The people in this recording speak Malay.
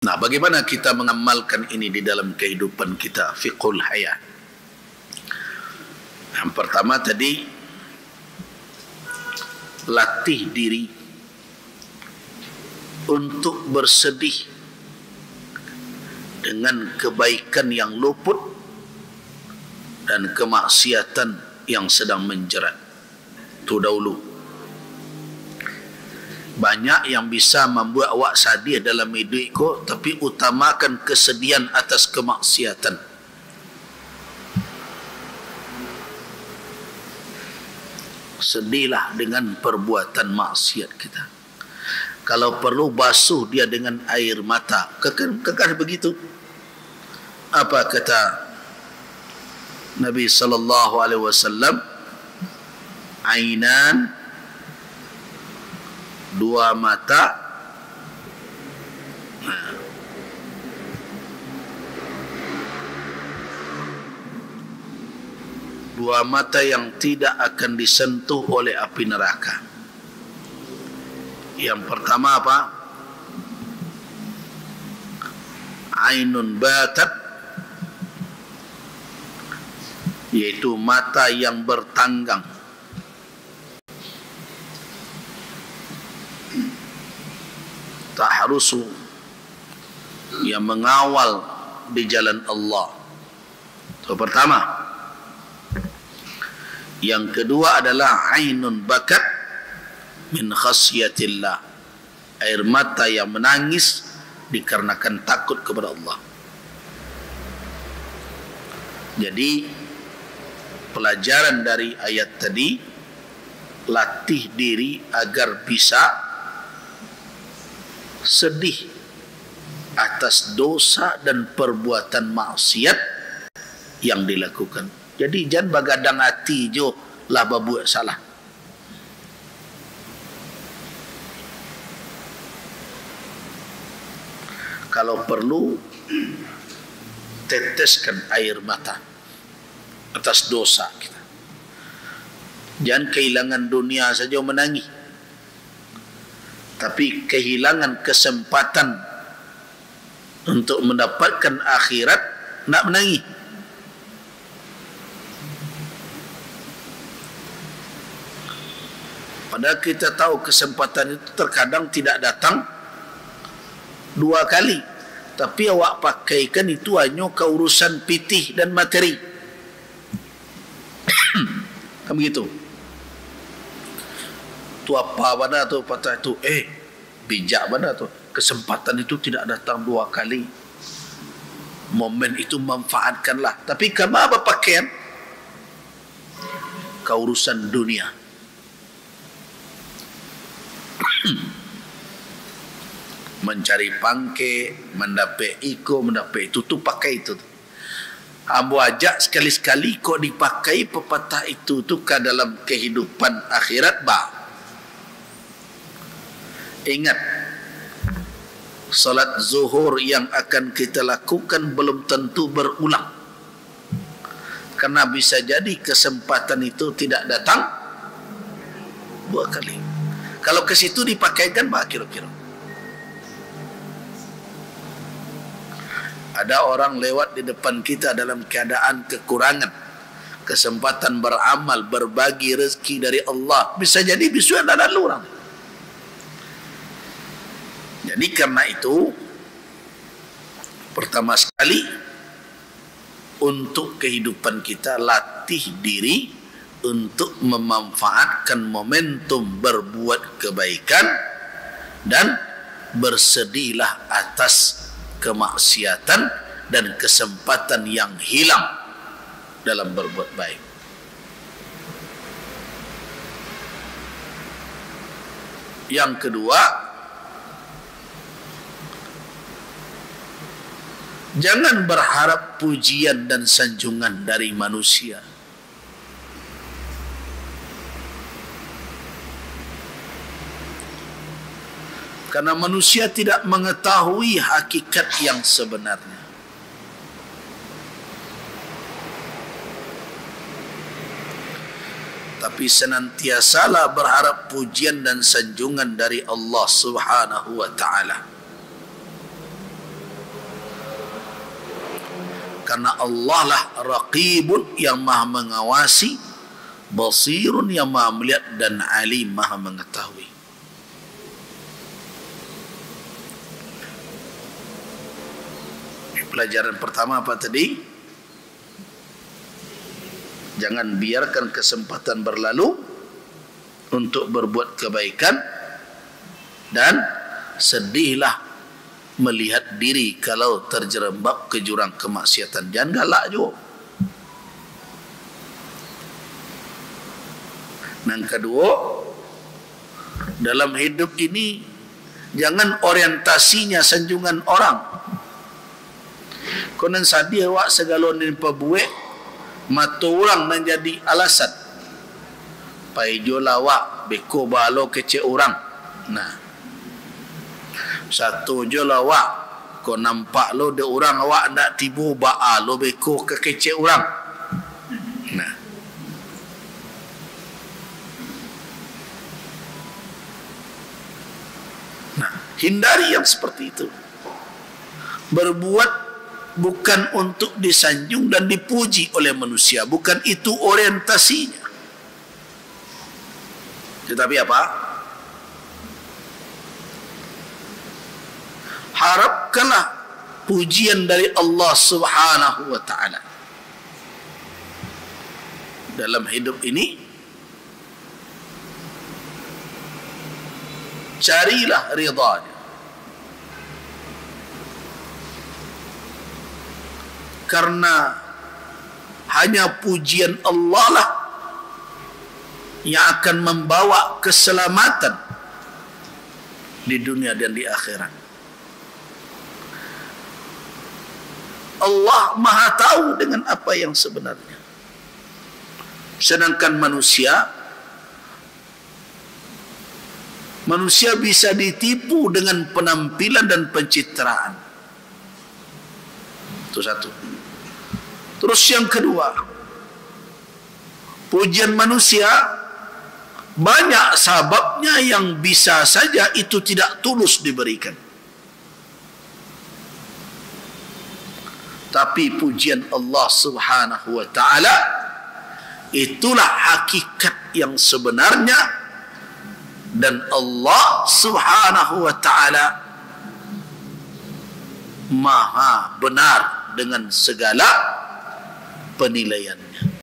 Nah, bagaimana kita mengamalkan ini di dalam kehidupan kita? Fiqhul hayat. Yang pertama tadi, latih diri untuk bersedih dengan kebaikan yang luput dan kemaksiatan yang sedang menjerat. Itu dahulu. Banyak yang bisa membuat awak sedih dalam hidup ko, tapi utamakan kesedihan atas kemaksiatan. Sedihlah dengan perbuatan maksiat kita. Kalau perlu basuh dia dengan air mata. Kekal begitu. Apa kata Nabi sallallahu alaihi wasallam? Ainan, dua mata, dua mata yang tidak akan disentuh oleh api neraka. Yang pertama apa? Ainun batat, yaitu mata yang bertanggang. Taharusu, yang mengawal di jalan Allah. Itu pertama. Yang kedua adalah ainun bakat min khasyatillah, air mata yang menangis dikarenakan takut kepada Allah. Jadi pelajaran dari ayat tadi, latih diri agar bisa sedih atas dosa dan perbuatan maksiat yang dilakukan. Jadi jangan bagadang hati jo lah berbuat salah. Kalau perlu teteskan air mata atas dosa kita. Jangan kehilangan dunia saja menangis, tapi kehilangan kesempatan untuk mendapatkan akhirat nak menangis. Padahal kita tahu kesempatan itu terkadang tidak datang dua kali, tapi awak pakaikan itu hanya keurusan pitih dan materi. Kan begitu. Tu apa bana tu patah itu, bijak bana tu. Kesempatan itu tidak datang dua kali. Momen itu manfaatkanlah. Tapi kamu apa pakaian? Keurusan dunia. Mencari pangke, mendapat iko, mendapat itu, tu pakai itu. Ambo ajak sekali-sekali kok dipakai pepatah itu tu ke dalam kehidupan akhirat bah. Ingat, salat zuhur yang akan kita lakukan belum tentu berulang. Karena bisa jadi kesempatan itu tidak datang dua kali. Kalau ke situ dipakaikan bah kira-kira. Ada orang lewat di depan kita dalam keadaan kekurangan kesempatan beramal, berbagi rezeki dari Allah. Bisa jadi bisu ada orang. Jadi karena itu, pertama sekali untuk kehidupan kita, latih diri untuk memanfaatkan momentum berbuat kebaikan dan bersedihlah atas kemaksiatan dan kesempatan yang hilang dalam berbuat baik. Yang kedua, jangan berharap pujian dan sanjungan dari manusia. Karena manusia tidak mengetahui hakikat yang sebenarnya. Tapi senantiasalah berharap pujian dan sanjungan dari Allah Subhanahu wa ta'ala. Karena Allah lah raqibun yang maha mengawasi, basirun yang maha melihat, dan alim maha mengetahui. Pelajaran pertama apa tadi? Jangan biarkan kesempatan berlalu untuk berbuat kebaikan, dan sedihlah melihat diri kalau terjerembab ke jurang kemaksiatan. Jangan galak juga. Yang kedua, dalam hidup ini jangan orientasinya sanjungan orang. Konon sadia awak segalon ni pabuek mata orang nan jadi alasan. Pai jo lawak beko balo kecek orang. Nah, satu jo lawak ko nampak lo de orang awak ndak tibu ba lo beko ke kecek orang. Nah, hindari yang seperti itu. Berbuat bukan untuk disanjung dan dipuji oleh manusia, bukan itu orientasinya. Tetapi apa? Harapkanlah pujian dari Allah Subhanahu wa taala. Dalam hidup ini carilah ridhanya. Karena hanya pujian Allah lah yang akan membawa keselamatan di dunia dan di akhirat. Allah Maha tahu dengan apa yang sebenarnya. Sedangkan manusia bisa ditipu dengan penampilan dan pencitraan. Itu satu. Terus yang kedua, pujian manusia banyak sebabnya yang bisa saja itu tidak tulus diberikan. Tapi pujian Allah Subhanahu wa taala itulah hakikat yang sebenarnya, dan Allah Subhanahu wa taala maha benar dengan segala penilaiannya.